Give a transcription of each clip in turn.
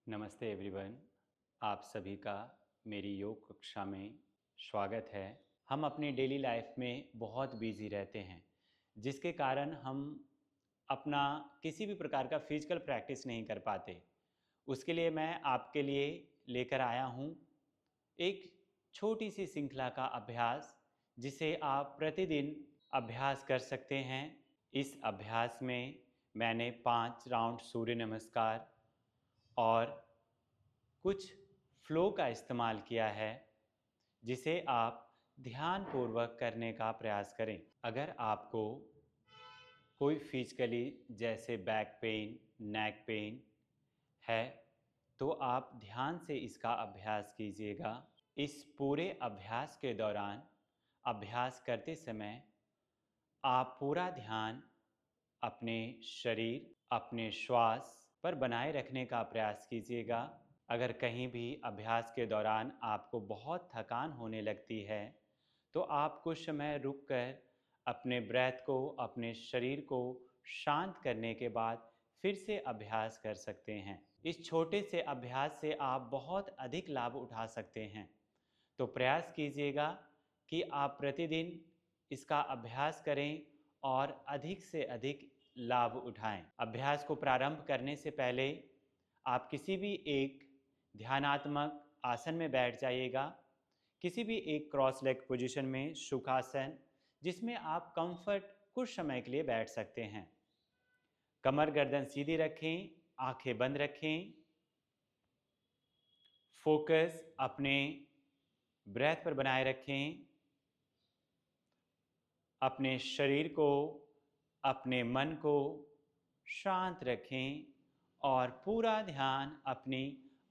नमस्ते एवरीवन। आप सभी का मेरी योग कक्षा में स्वागत है। हम अपनी डेली लाइफ में बहुत बिजी रहते हैं, जिसके कारण हम अपना किसी भी प्रकार का फिजिकल प्रैक्टिस नहीं कर पाते। उसके लिए मैं आपके लिए लेकर आया हूँ एक छोटी सी श्रृंखला का अभ्यास, जिसे आप प्रतिदिन अभ्यास कर सकते हैं। इस अभ्यास में मैंने 5 राउंड सूर्य नमस्कार और कुछ फ्लो का इस्तेमाल किया है, जिसे आप ध्यानपूर्वक करने का प्रयास करें। अगर आपको कोई फिजिकली जैसे बैक पेन, नेक पेन है, तो आप ध्यान से इसका अभ्यास कीजिएगा। इस पूरे अभ्यास के दौरान अभ्यास करते समय आप पूरा ध्यान अपने शरीर, अपने श्वास पर बनाए रखने का प्रयास कीजिएगा। अगर कहीं भी अभ्यास के दौरान आपको बहुत थकान होने लगती है, तो आप कुछ समय रुककर अपने ब्रेथ को, अपने शरीर को शांत करने के बाद फिर से अभ्यास कर सकते हैं। इस छोटे से अभ्यास से आप बहुत अधिक लाभ उठा सकते हैं। तो प्रयास कीजिएगा कि आप प्रतिदिन इसका अभ्यास करें और अधिक से अधिक लाभ उठाएं। अभ्यास को प्रारंभ करने से पहले आप किसी भी एक ध्यानात्मक आसन में बैठ जाइएगा। किसी भी एक क्रॉस लेग पोजीशन में, सुखासन, जिसमें आप कंफर्ट कुछ समय के लिए बैठ सकते हैं। कमर गर्दन सीधी रखें, आंखें बंद रखें। फोकस अपने ब्रेथ पर बनाए रखें। अपने शरीर को, अपने मन को शांत रखें और पूरा ध्यान अपनी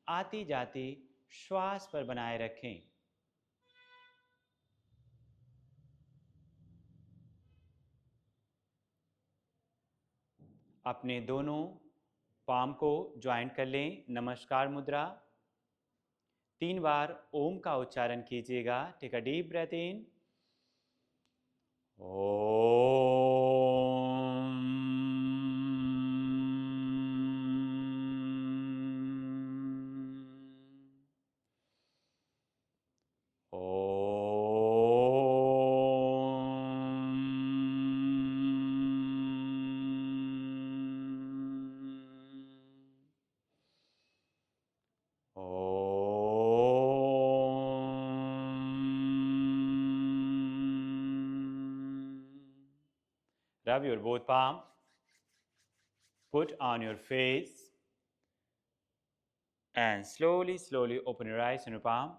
आती जाती श्वास पर बनाए रखें। अपने दोनों पाम को ज्वाइंट कर लें, नमस्कार मुद्रा। 3 बार ओम का उच्चारण कीजिएगा। Take a deep breath in. Rub your both palm. Put on your face and slowly open your eyes and your palm.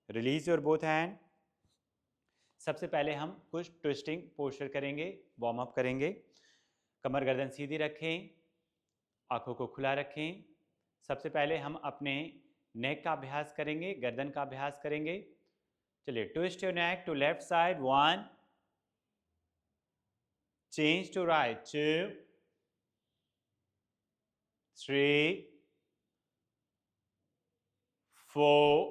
Release your both hand. सबसे पहले हम कुछ ट्विस्टिंग पोस्चर करेंगे, वार्म अप करेंगे। कमर गर्दन सीधी रखें, आंखों को खुला रखें। सबसे पहले हम अपने नेक का अभ्यास करेंगे, गर्दन का अभ्यास करेंगे। चलिए, twist your neck to left side 1, change to right 2, 3, 4,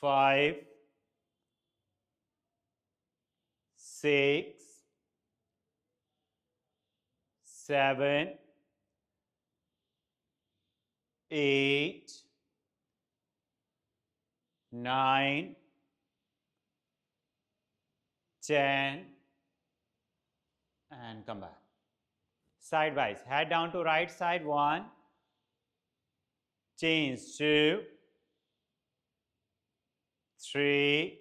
5, 6, 7, 8, 9, 10, and come back. Sidewise, head down to right side 1, change 2, 3,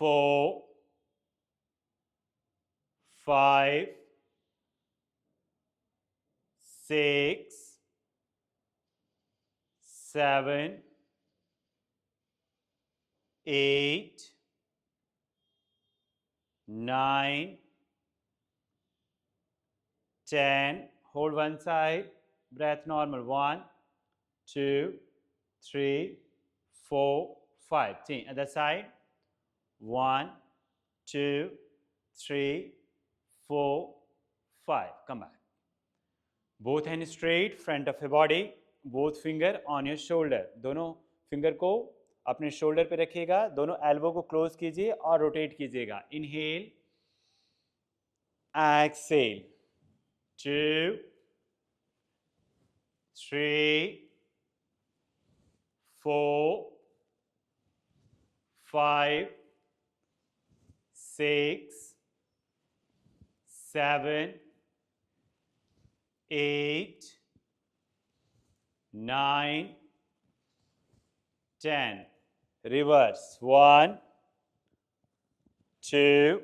4, 5, 6, 7, 8, 9, 10. Hold one side. Breath normal. 1, 2, 3, 4, 5. Change other side. 1, 2, 3, 4, 5. Come back. Both hands straight, front of your body. Both finger on your shoulder. दोनों finger को अपने shoulder पे रखिएगा। दोनों elbow को close कीजिए और rotate कीजिएगा। Inhale, exhale. 2, 3, 4, 5, 6, 7, 8, 9, 10. Reverse. 1, 2,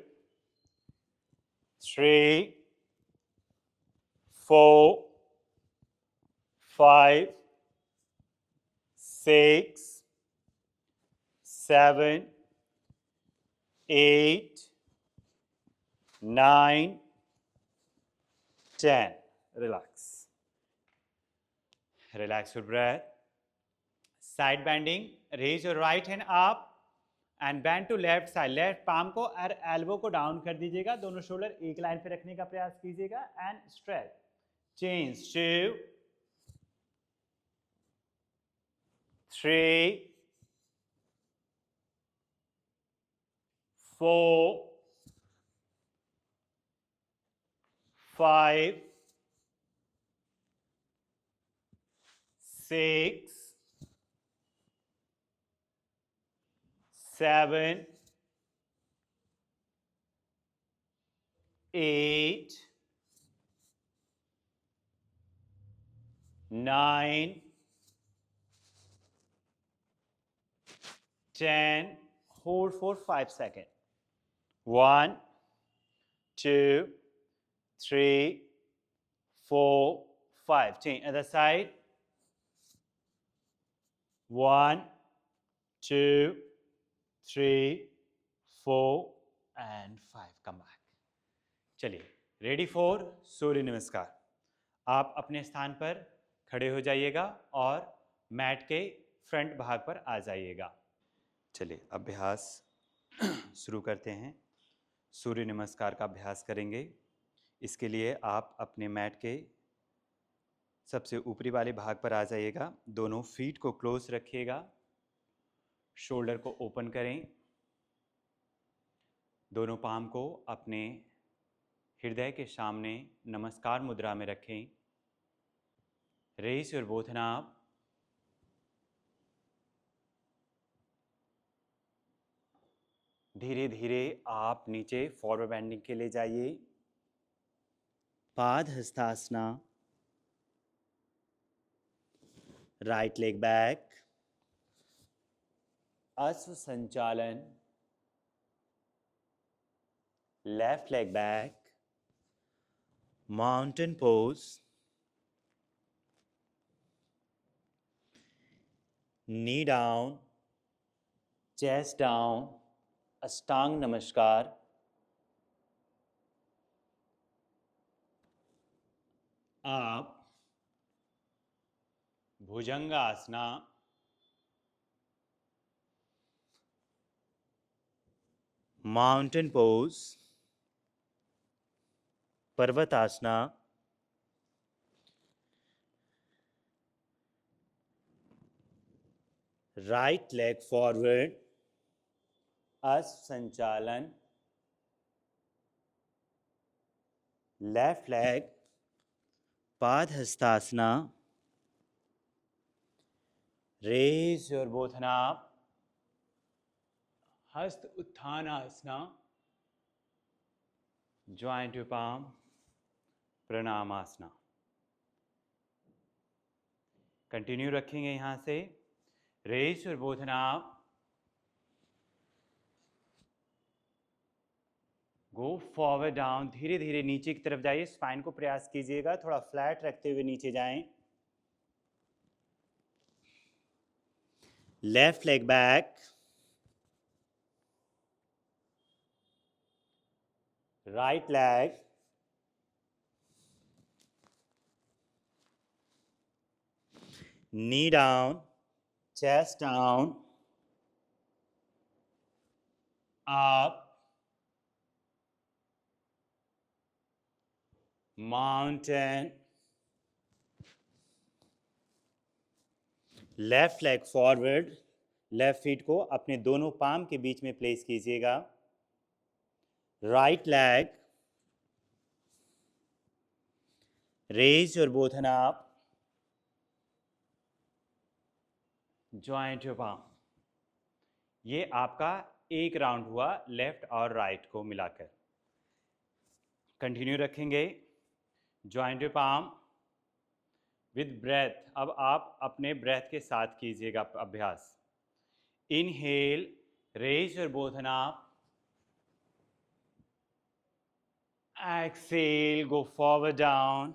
3, 4, 5, 6, 7, 8, 9, 10. Relax. Relax your breath. Side bending. Raise your right hand up and bend to left side. Left palm को और elbow को down कर दीजिएगा. दोनों shoulder एक line पे रखने का प्रयास कीजिएगा and stretch. Change. 2, 3, 4, 5, 6, 7, 8, 9, 10. Hold for 5 seconds. 1, 2, 3, 4, 5. Change other side. 1, 2, 3, 4 and 5. Come back. चलिए, रेडी फॉर सूर्य नमस्कार. आप अपने स्थान पर खड़े हो जाइएगा और मैट के फ्रंट भाग पर आ जाइएगा. चलिए, अभ्यास शुरू करते हैं. सूर्य नमस्कार का अभ्यास करेंगे. इसके लिए आप अपने मैट के सबसे ऊपरी वाले भाग पर आ जाइएगा. दोनों फीट को क्लोज रखिएगा. शोल्डर को ओपन करें. दोनों पाम को अपने हृदय के सामने नमस्कार मुद्रा में रखें. रेज योर बोथ नाभ. धीरे धीरे आप नीचे फॉरवर्ड बेंडिंग के लिए जाइए. पाद हस्तासना. Right leg back. अश्व संचालन. Left leg back. Mountain pose. Knee down. Chest down. अष्टांग नमस्कार. आप भुजंगासना. Mountain pose. पर्वतासना. Right leg forward. अश्व संचालन. Left leg. पाद हस्तासना. रेज योर बोथ नाभ. हस्त उत्थानासना. Joint your palm. प्रणामासना. कंटिन्यू रखेंगे यहां से. रेज योर बोथ नाभ. Go forward down. धीरे धीरे नीचे की तरफ जाइए. स्पाइन को प्रयास कीजिएगा थोड़ा फ्लैट रखते हुए नीचे जाएं. Left leg back. Right leg. नी down. Chest down. Up. Mountain. Left leg forward. Left feet को अपने दोनों पाम के बीच में प्लेस कीजिएगा. Right leg. Raise your both hand up. Joint your palm. ये आपका एक राउंड हुआ लेफ्ट और राइट को मिलाकर. कंटिन्यू रखेंगे. Joint your palm with breath. अब आप अपने ब्रेथ के साथ कीजिएगा अभ्यास. Inhale, raise your both hand up. Exhale, go forward down.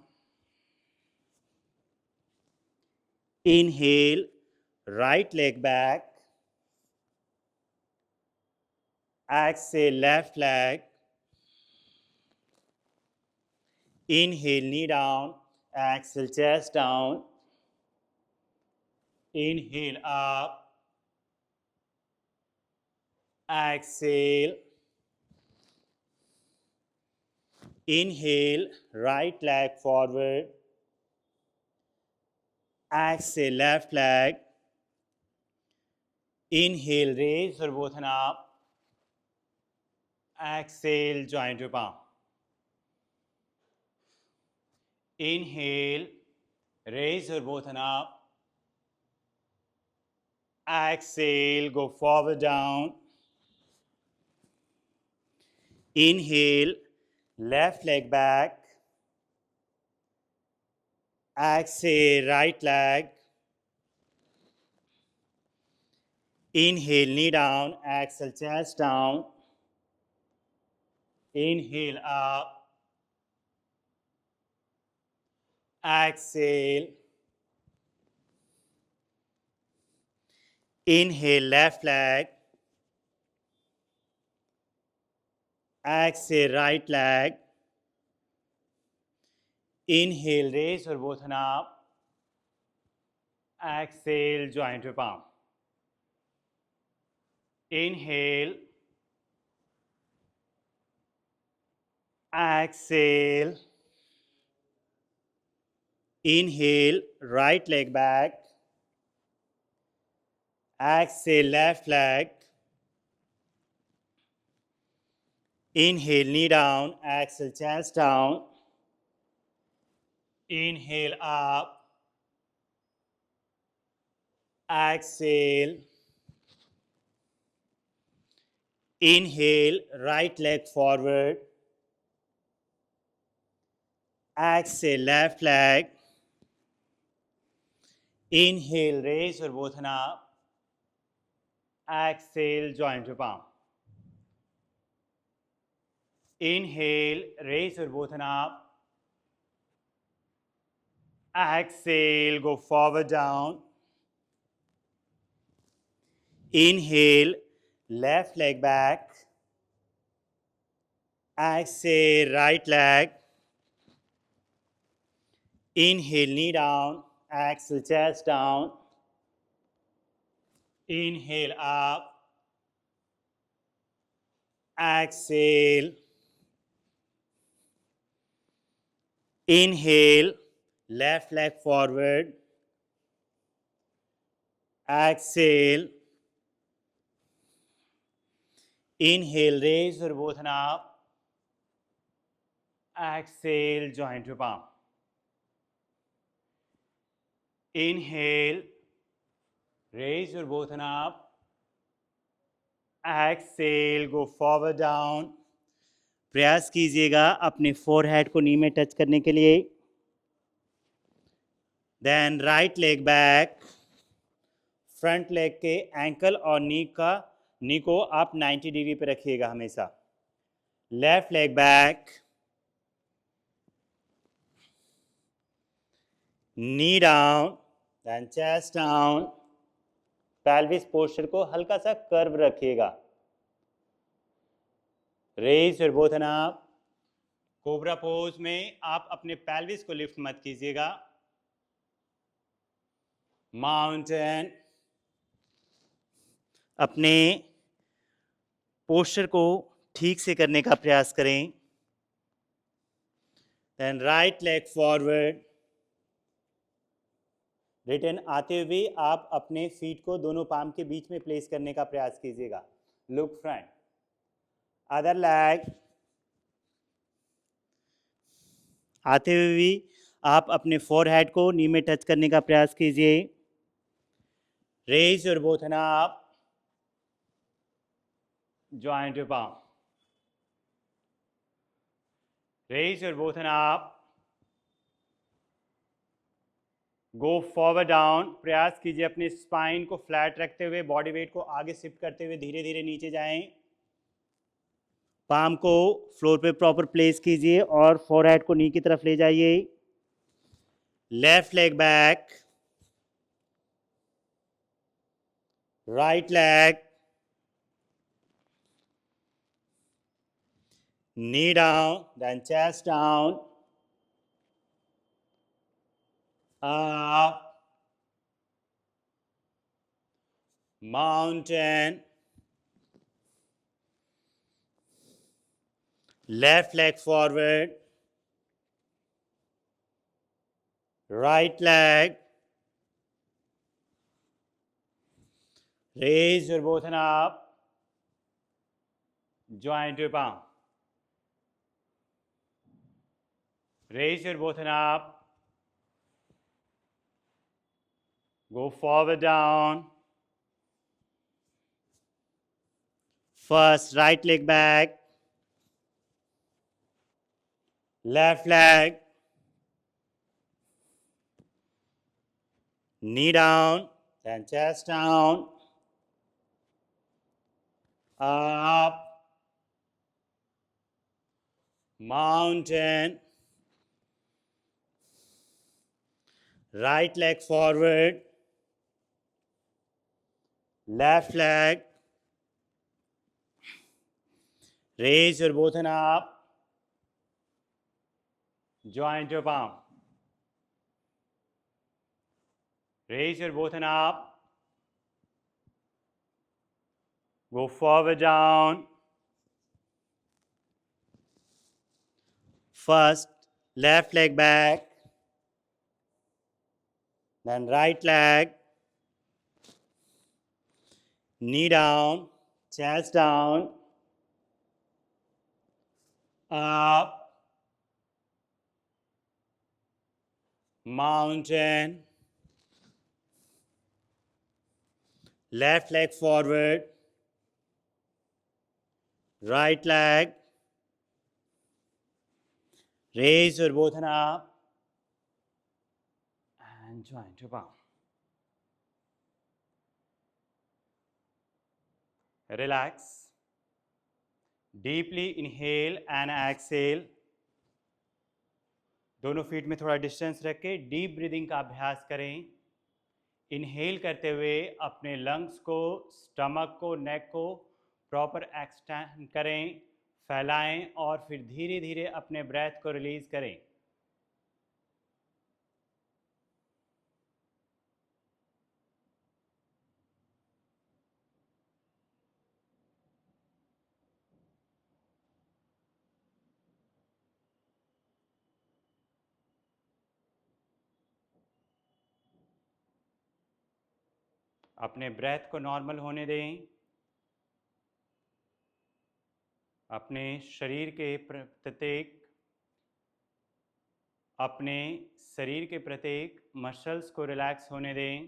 Inhale, right leg back. Exhale, left leg. Inhale, knee down. Exhale, chest down. Inhale, up. Exhale. Inhale, right leg forward. Exhale, left leg. Inhale, raise your both hands up. Exhale, joint your palm. Inhale, raise your both hands up. Exhale, go forward down. Inhale, left leg back. Exhale, right leg. Inhale, knee down. Exhale, chest down. Inhale, up. Exhale. Inhale, left leg. Exhale, right leg. Inhale, raise your both hands up. Exhale, joint your palm. Inhale. Exhale. Inhale, right leg back. Exhale, left leg. Inhale, knee down. Exhale, chest down. Inhale, up. Exhale. Inhale, right leg forward. Exhale, left leg. Inhale, raise your both hands up. Exhale, joint your palm. Inhale, raise your both hands up. Exhale, go forward down. Inhale, left leg back. Exhale, right leg. Inhale, knee down. Exhale, chest down. Inhale, up. Exhale. Inhale, left leg forward. Exhale. Inhale, raise your both hands up. Exhale, joint your palm. Inhale, raise your both hands up. Exhale, go forward down. प्रयास कीजिएगा अपने forehead को नी में touch करने के लिए. Then right leg back. Front leg के ankle और नी को आप 90 डिग्री पे रखिएगा हमेशा. Left leg back. Knee down. Then chest down. Pelvis posture को हल्का सा कर्व रखिएगा. Raise your both hand up. Cobra pose में आप अपने पेल्विस को लिफ्ट मत कीजिएगा. माउंटेन. अपने पोस्चर को ठीक से करने का प्रयास करें. Then right leg forward. Return आते हुए आप अपने फीट को दोनों पाम के बीच में प्लेस करने का प्रयास कीजिएगा. Look front. Other leg. आते हुए भी आप अपने फोरहेड को नी में टच करने का प्रयास कीजिए। Raise your both hand up, joint your palm. Raise your both hand up. गो फॉरवर्ड डाउन। प्रयास कीजिए अपने स्पाइन को फ्लैट रखते हुए, बॉडी वेट को आगे शिफ्ट करते हुए धीरे धीरे नीचे जाएं। पाम को फ्लोर पे प्रॉपर प्लेस कीजिए और फोरहेड को नी की तरफ ले जाइए। Left leg back, right leg, knee down, then chest down, up, mountain, left leg forward, right leg, raise your both hand up, joint your palm. Raise your both hand up, go forward down. First right leg back, left leg, knee down, then chest down, up, mountain, right leg forward, left leg, raise your both hand up, joint your palm. Raise your both hand up, go forward down. First left leg back, then right leg, knee down, chest down, up, mountain, left leg forward, right leg, raise your both hand up and joint your palm. Relax. Deeply inhale and exhale. दोनों feet में थोड़ा distance रख के deep breathing का अभ्यास करें। Inhale करते हुए अपने लंग्स को, स्टमक को, नेक को प्रॉपर एक्सटेंड करें, फैलाएं और फिर धीरे धीरे अपने ब्रेथ को रिलीज करें। अपने ब्रेथ को नॉर्मल होने दें। अपने शरीर के प्रत्येक मसल्स को रिलैक्स होने दें।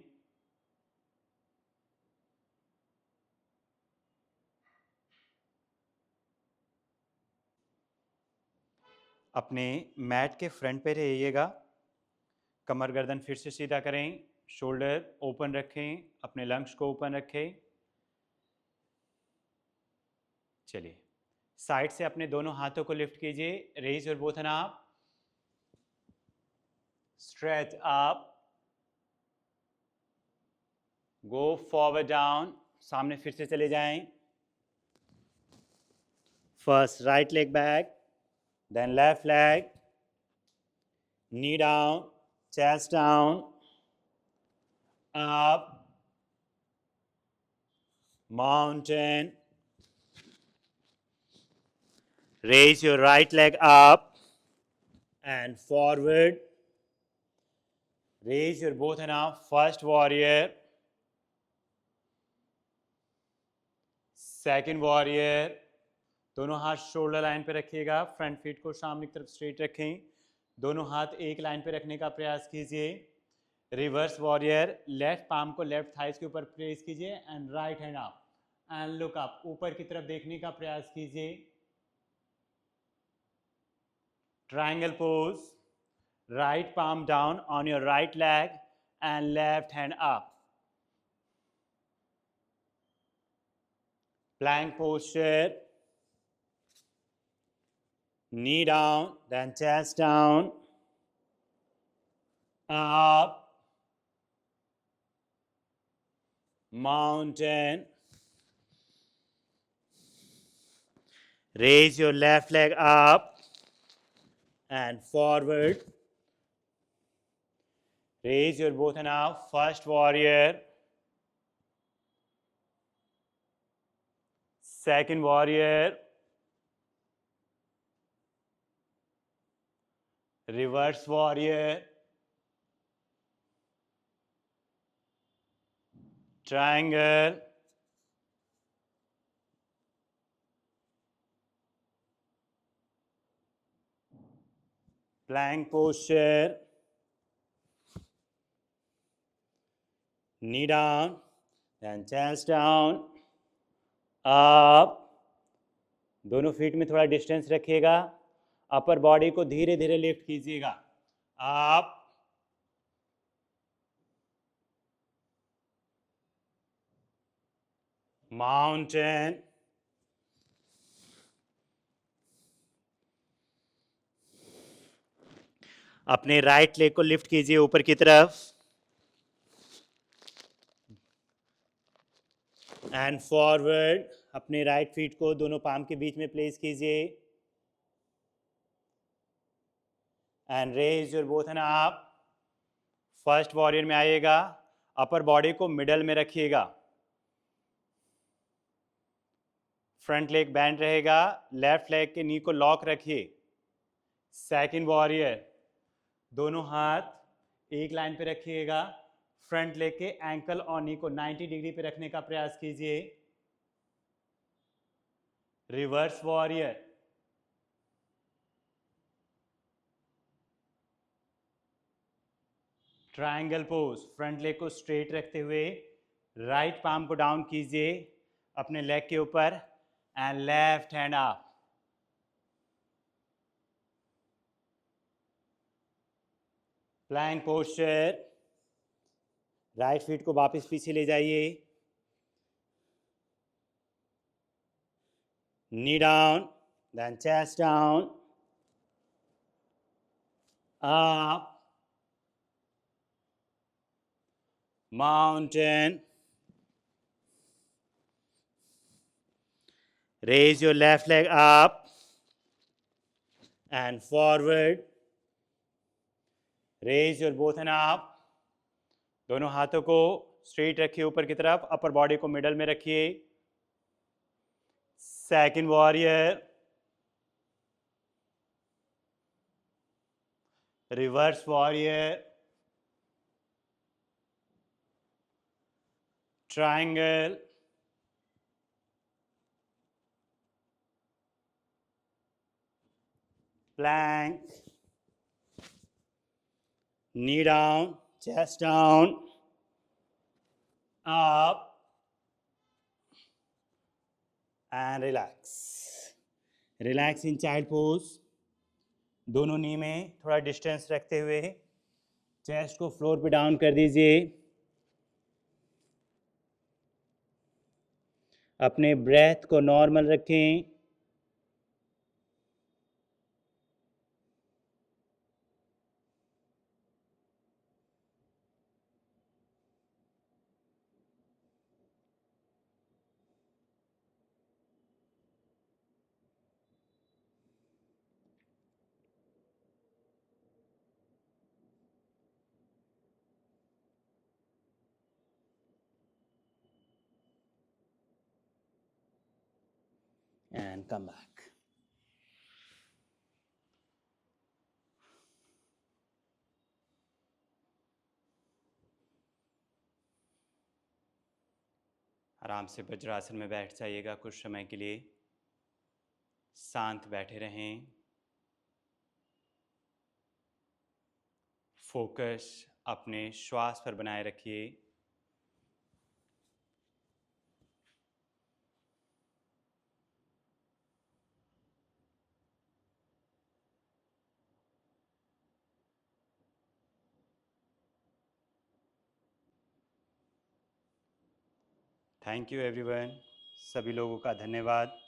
अपने मैट के फ्रंट पे रहिएगा। कमर गर्दन फिर से सीधा करें, शोल्डर ओपन रखें, अपने लंग्स को ओपन रखें। चलिए, साइड से अपने दोनों हाथों को लिफ्ट कीजिए। Raise your both hand up, stretch up, go forward down. सामने फिर से चले जाएं। First right leg back, then left leg, knee down, chest down, up, mountain. Raise your right leg up and forward. Raise your both hand up, first warrior, second warrior. दोनों हाथ shoulder line पे रखिएगा, front feet को सामने की तरफ straight रखें। दोनों हाथ एक लाइन पे रखने का प्रयास कीजिए। रिवर्स वॉरियर, लेफ्ट पाम को लेफ्ट थाइस के ऊपर प्लेस कीजिए and right hand up and look up, ऊपर की तरफ देखने का प्रयास कीजिए। Triangle pose, right palm down on your right leg and left hand up. Plank posture, knee down, then chest down, up, mountain. Raise your left leg up and forward. Raise your both hand up. First warrior. Second warrior. Reverse warrior. Triangle. Plank posture. Knee down, then chest down, up. दोनों feet में थोड़ा distance रखिएगा। अपर body को धीरे धीरे lift कीजिएगा। Up, mountain, अपने right leg को लिफ्ट कीजिए ऊपर की तरफ एंड फॉरवर्ड। अपने राइट फीट को दोनों पाम के बीच में प्लेस कीजिए and raise your both hand up. First warrior में आइएगा, अपर बॉडी को मिडल में रखिएगा, फ्रंट लेग बैंड रहेगा, लेफ्ट लेग के नी को लॉक रखिए। सेकंड वॉरियर, दोनों हाथ एक लाइन पे रखिएगा, फ्रंट लेग के एंकल और नी को 90 डिग्री पे रखने का प्रयास कीजिए। Reverse warrior, triangle pose, front leg को स्ट्रेट रखते हुए राइट पाम को डाउन कीजिए अपने लेग के ऊपर and left hand up. Plank posture, right feet को वापस पीछे ले जाइए, knee down, then chest down, up, mountain. Raise your left leg up and forward. Raise your both hand up. दोनों हाथों को स्ट्रेट रखिए ऊपर की तरफ, अपर बॉडी को मिडल में रखिए। Second warrior, reverse warrior, triangle, plank, knee down, chest down, up and relax. Relax in child pose. दोनों नी में थोड़ा डिस्टेंस रखते हुए चेस्ट को फ्लोर पे डाउन कर दीजिए। अपने ब्रेथ को नॉर्मल रखें। And come back. आराम से वज्रासन में बैठ जाइएगा कुछ समय के लिए। शांत बैठे रहें। फोकस अपने श्वास पर बनाए रखिए। थैंक यू एवरीवन, सभी लोगों का धन्यवाद।